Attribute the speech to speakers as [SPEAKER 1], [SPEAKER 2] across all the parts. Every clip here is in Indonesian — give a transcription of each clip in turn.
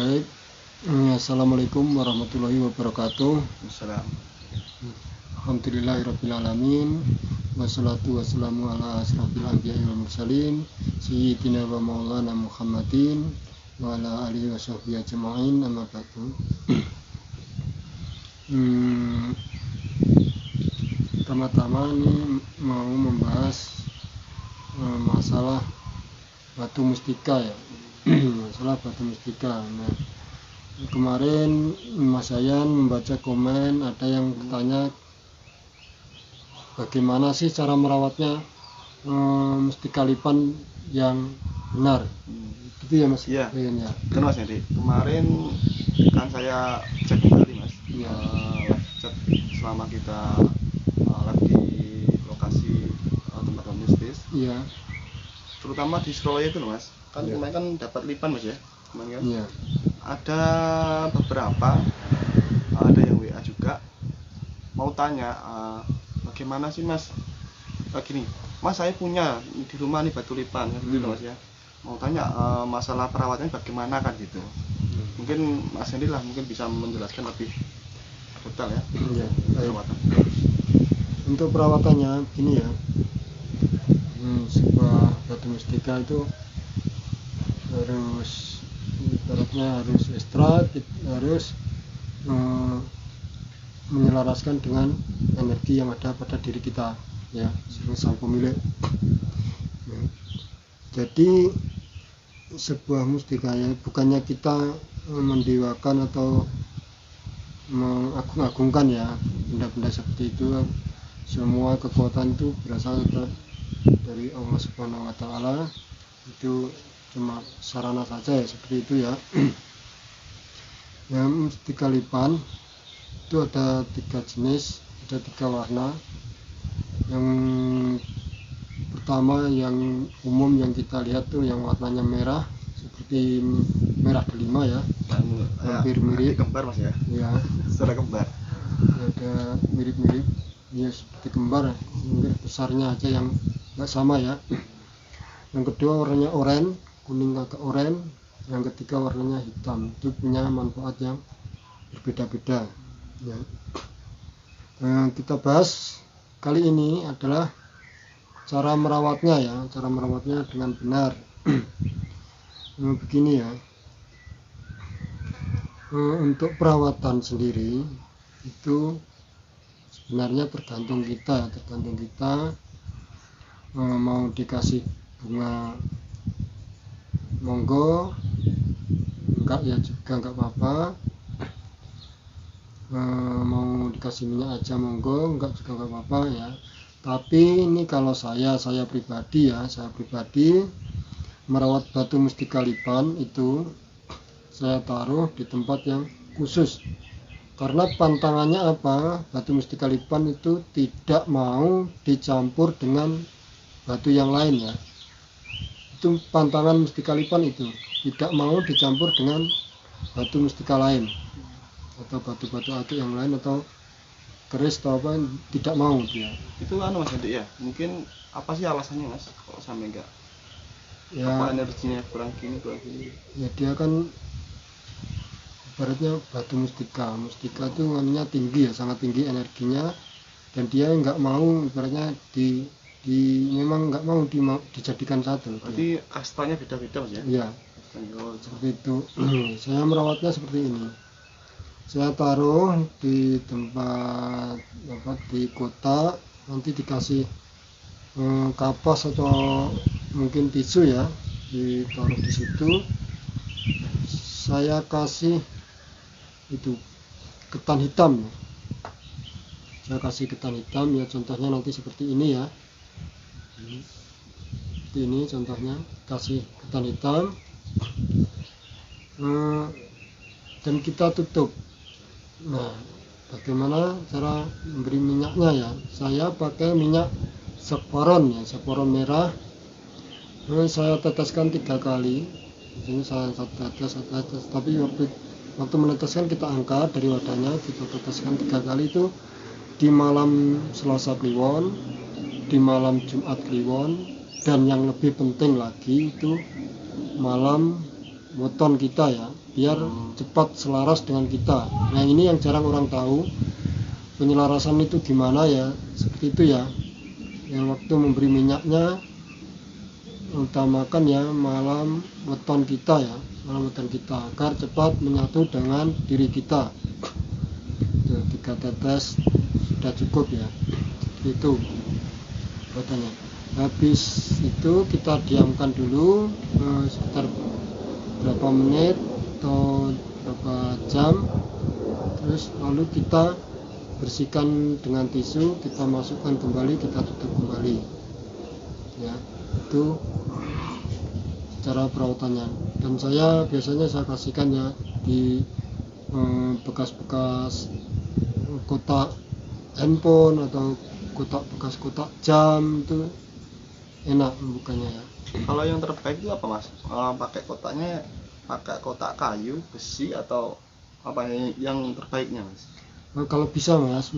[SPEAKER 1] Baik, Assalamualaikum warahmatullahi wabarakatuh.
[SPEAKER 2] Assalam.
[SPEAKER 1] Alhamdulillahirrabbilalamin. Wassalatu wassalamu ala asrafil anbiya'i wal mursalin sayyidina wa maulana Muhammadin wa ala alihi wa sahbihi ajma'in, amma ba'du. Pertama-tama ini mau membahas masalah batu mustika ya. Masalah batu mustika. Nah, kemarin Mas Yayan membaca komen ada yang bertanya bagaimana sih cara merawatnya mustika lipan yang benar. Gitu ya Mas?
[SPEAKER 2] Iya.
[SPEAKER 1] Ya.
[SPEAKER 2] Kan Mas Hendy, kemarin kan saya cek kembali Mas.
[SPEAKER 1] Iya.
[SPEAKER 2] Live chat selama kita live di lokasi tempat mistis.
[SPEAKER 1] Iya.
[SPEAKER 2] Terutama di Surabaya itu loh Mas. Kan
[SPEAKER 1] Iya.
[SPEAKER 2] kemarin kan dapat lipan Mas ya. Kemarin kan.
[SPEAKER 1] Iya.
[SPEAKER 2] Ada beberapa ada yang WA juga mau tanya bagaimana sih Mas gini Mas, saya punya di rumah nih batu lipan gitu loh Mas ya, mau tanya masalah perawatannya bagaimana kan gitu. Mungkin Mas Hendy lah mungkin bisa menjelaskan lebih detail ya.
[SPEAKER 1] Iya.
[SPEAKER 2] Perawatan.
[SPEAKER 1] Untuk perawatannya gini ya, sebuah batu mustika itu harus ibaratnya harus ekstra, harus menyelaraskan dengan energi yang ada pada diri kita ya, sang pemilik. Jadi sebuah mustika ya bukannya kita mendewakan atau mengagung-agungkan ya benda-benda seperti itu. Semua kekuatan itu berasal dari Allah Subhanahu wa Ta'ala. Itu cuma sarana saja ya, seperti itu ya. Ya, mustika lipan itu ada 3 jenis, ada 3 warna. Yang pertama yang umum yang kita lihat tuh yang warnanya merah, seperti merah delima ya, hampir mirip
[SPEAKER 2] kembar Mas ya.
[SPEAKER 1] Ya,
[SPEAKER 2] Secara kembar.
[SPEAKER 1] ada mirip-mirip ya seperti kembar, mungkin besarnya aja yang nggak sama ya. Yang kedua warnanya oranye, kuning agak oranye. Yang ketiga warnanya hitam. Itu punya manfaat yang berbeda-beda ya. Kita bahas kali ini adalah cara merawatnya ya, cara merawatnya dengan benar. Begini ya, untuk perawatan sendiri itu sebenarnya tergantung kita mau dikasih bunga monggo, enggak ya juga enggak apa-apa. Mau dikasih minyak aja monggo, enggak juga enggak apa-apa ya. Tapi ini kalau saya pribadi merawat batu mustika lipan itu saya taruh di tempat yang khusus. Karena pantangannya apa? Batu mustika lipan itu tidak mau dicampur dengan batu yang lain ya. Itu pantangan mustika lipan itu tidak mau dicampur dengan batu mustika lain atau batu-batu akik yang lain atau keris atau apa, tidak mau dia.
[SPEAKER 2] Itu Mas Hendy ya, mungkin apa sih alasannya Mas kok sampai enggak
[SPEAKER 1] Ya,
[SPEAKER 2] apa energinya kurang gini
[SPEAKER 1] ya dia kan ibaratnya batu mustika itu anunya tinggi ya, sangat tinggi energinya, dan dia nggak mau ibaratnya memang nggak mau dijadikan satu.
[SPEAKER 2] Berarti kastanya beda-beda Mas ya?
[SPEAKER 1] Iya, seperti itu. Saya merawatnya seperti ini. Saya taruh di tempat di kota, nanti dikasih kapas atau mungkin tisu ya, ditaruh di situ. Saya kasih itu ketan hitam ya. Saya kasih ketan hitam ya, contohnya nanti seperti ini ya. Seperti ini contohnya, kasih ketan hitam dan kita tutup. Nah, bagaimana cara memberi minyaknya ya? Saya pakai minyak saffron ya, saffron merah. Saya teteskan 3 kali. Di sini saya tetes, tapi waktu meneteskan kita angkat dari wadahnya, kita teteskan 3 kali itu di malam Selasa Kliwon, di malam Jumat Kliwon, dan yang lebih penting lagi itu malam weton kita ya, biar cepat selaras dengan kita. Nah ini yang jarang orang tahu, penyelarasan itu gimana ya, seperti itu ya. Yang waktu memberi minyaknya utamakan ya malam weton kita ya, malam weton kita agar cepat menyatu dengan diri kita. Itu 3 tetes sudah cukup ya, itu buatannya. Habis itu kita diamkan dulu sekitar berapa menit atau berapa jam, terus lalu kita bersihkan dengan tisu, kita masukkan kembali, kita tutup kembali ya. Itu cara perawatannya. Dan saya biasanya saya kasihkan ya di bekas-bekas kotak handphone atau bekas kotak jam, itu enak bukannya ya.
[SPEAKER 2] Kalau yang terbaik itu apa mas? Pakai kotaknya pakai kotak kayu, besi atau apa yang terbaiknya mas?
[SPEAKER 1] Nah, kalau bisa mas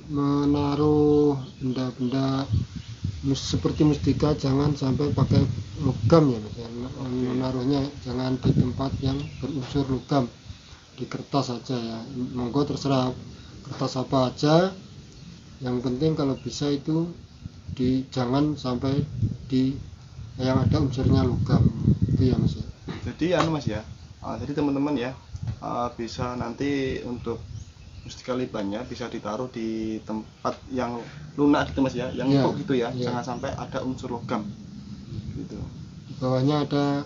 [SPEAKER 1] menaruh benda-benda seperti mustika jangan sampai pakai logam ya mas. Menaruhnya jangan di tempat yang berunsur logam, di kertas saja ya. Monggo terserah kertas apa aja, yang penting kalau bisa itu jangan sampai di yang ada unsurnya logam, itu ya mas ya.
[SPEAKER 2] Jadi mas ya, jadi teman-teman ya bisa nanti untuk mustika libannya bisa ditaruh di tempat yang lunak gitu mas ya, yang empuk gitu ya, jangan sampai ada unsur logam gitu.
[SPEAKER 1] Di bawahnya ada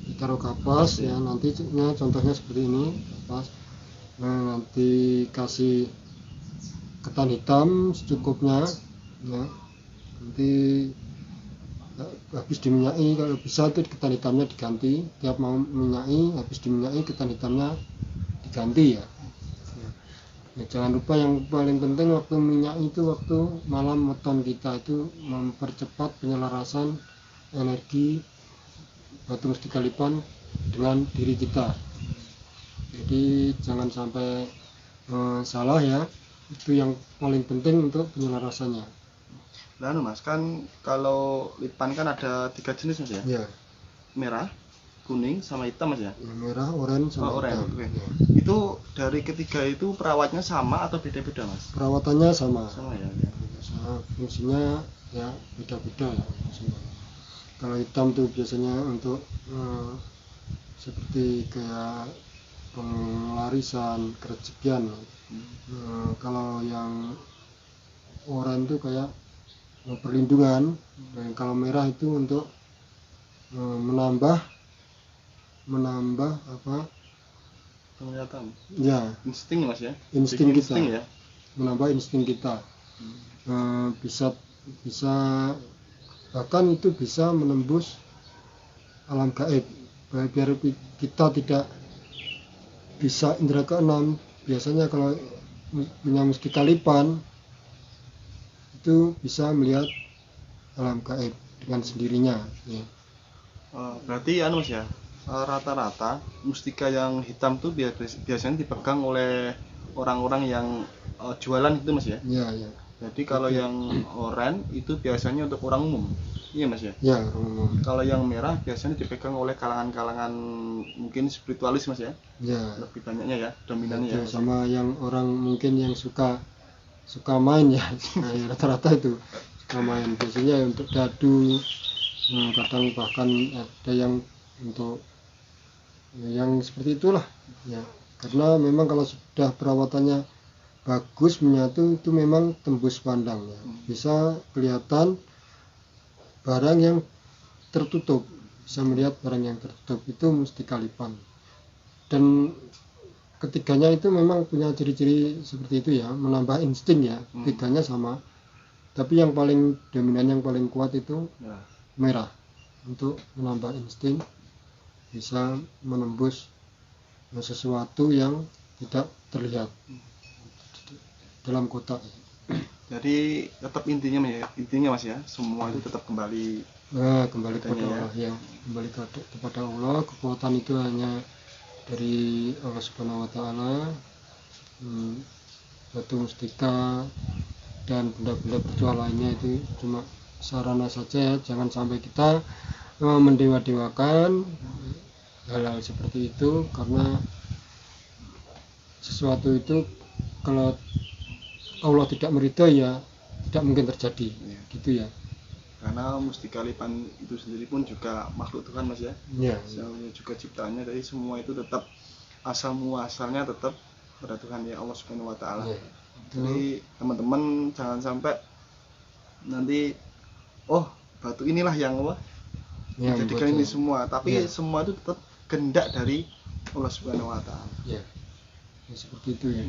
[SPEAKER 1] ditaruh kapas ya, nanti contohnya seperti ini kapas. Nah, nanti kasih ketan hitam secukupnya ya. Nanti habis diminyaki, kalau bisa itu ketan hitamnya diganti, tiap mau minyaki habis diminyaki ketan hitamnya diganti ya. Ya, jangan lupa yang paling penting waktu minyak itu waktu malam weton kita itu mempercepat penyelarasan energi batu mustika liban dengan diri kita. Jadi jangan sampai salah ya, itu yang paling penting untuk penyelarasannya.
[SPEAKER 2] Lalu mas, kan kalau liban kan ada 3 jenis mas ya?
[SPEAKER 1] Ya.
[SPEAKER 2] Merah, kuning, sama hitam mas ya?
[SPEAKER 1] Merah, oranye, sama hitam.
[SPEAKER 2] Okay. Ya. Itu dari ketiga itu perawatnya sama atau beda-beda mas?
[SPEAKER 1] Perawatannya sama.
[SPEAKER 2] Sama ya.
[SPEAKER 1] Sama, fungsinya ya beda-beda ya. Kalau hitam tuh biasanya untuk seperti kayak penglarisan, kerejekian. Kalau yang oranye itu kayak perlindungan, dan kalau merah itu untuk menambah apa?
[SPEAKER 2] Penglihatan.
[SPEAKER 1] Ya.
[SPEAKER 2] Insting mas ya.
[SPEAKER 1] Insting kita.
[SPEAKER 2] Ya.
[SPEAKER 1] Menambah insting kita. Bisa bahkan itu bisa menembus alam gaib. Biar kita tidak bisa indera keenam. Biasanya kalau punya mustika liban itu bisa melihat alam gaib dengan sendirinya ya.
[SPEAKER 2] Berarti mas ya, rata-rata mustika yang hitam tuh biasanya dipegang oleh orang-orang yang jualan itu mas ya?
[SPEAKER 1] Iya.
[SPEAKER 2] Jadi kalau yang oranye itu biasanya untuk orang umum, iya mas ya?
[SPEAKER 1] Ya, orang umum.
[SPEAKER 2] Kalau yang merah biasanya dipegang oleh kalangan-kalangan mungkin spiritualis mas ya?
[SPEAKER 1] Ya.
[SPEAKER 2] Lebih banyaknya ya, dominannya ya.
[SPEAKER 1] Sama yang orang mungkin yang suka main ya, nah, ya rata-rata itu suka main, biasanya untuk dadu, kadang bahkan ada yang untuk yang seperti itulah ya. Karena memang kalau sudah perawatannya bagus, menyatu, itu memang tembus pandang ya. Bisa kelihatan barang yang tertutup, bisa melihat barang yang tertutup, itu mustika liban. Dan ketiganya itu memang punya ciri-ciri seperti itu ya, menambah insting ya. Tiganya sama, tapi yang paling dominan, yang paling kuat itu merah, untuk menambah insting, bisa menembus sesuatu yang tidak terlihat dalam kotak.
[SPEAKER 2] Jadi tetap intinya mas ya, semua itu tetap kembali
[SPEAKER 1] kepada Allah ya, kembali kepada Allah. Kekuatan itu hanya dari Allah Subhanahu wa Ta'ala. Batu mustika dan benda-benda virtual lainnya itu cuma sarana saja ya. Jangan sampai kita mendewa-dewakan hal-hal seperti itu, karena sesuatu itu kalau Allah tidak meridhoi ya tidak mungkin terjadi.
[SPEAKER 2] Iya.
[SPEAKER 1] Gitu ya.
[SPEAKER 2] Karena mustika lipan itu sendiri pun juga makhluk Tuhan Mas ya.
[SPEAKER 1] Ya,
[SPEAKER 2] Semuanya juga ciptaannya, dari semua itu tetap asal muasalnya tetap pada Tuhan ya, Allah Subhanahu wa taala.
[SPEAKER 1] ya.
[SPEAKER 2] Jadi teman-teman jangan sampai nanti batu inilah yang Allah menjadikan ini semua, tapi
[SPEAKER 1] Ya.
[SPEAKER 2] semua itu tetap kehendak dari Allah Subhanahu wa taala.
[SPEAKER 1] Ya, seperti itu ya.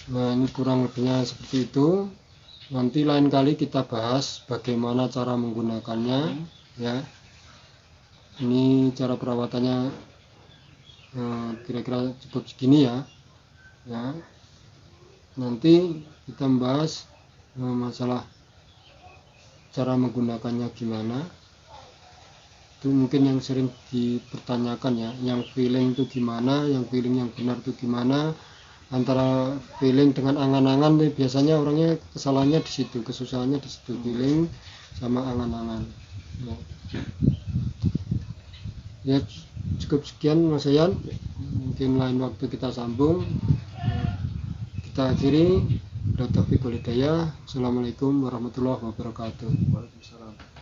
[SPEAKER 1] Nah, ini kurang lebihnya seperti itu. Nanti lain kali kita bahas bagaimana cara menggunakannya ya. Ini cara perawatannya kira-kira cukup segini ya. Ya. Nanti kita membahas masalah cara menggunakannya gimana. Itu mungkin yang sering dipertanyakan ya, yang feeling itu gimana, yang feeling yang benar itu gimana. Antara feeling dengan angan-angan nih, biasanya orangnya kesalahannya di situ, kesusahannya di situ, feeling sama angan-angan ya. Ya cukup sekian Mas Yayan, mungkin lain waktu kita sambung. Kita akhiri. Assalamualaikum warahmatullahi wabarakatuh.
[SPEAKER 2] Waalaikumsalam.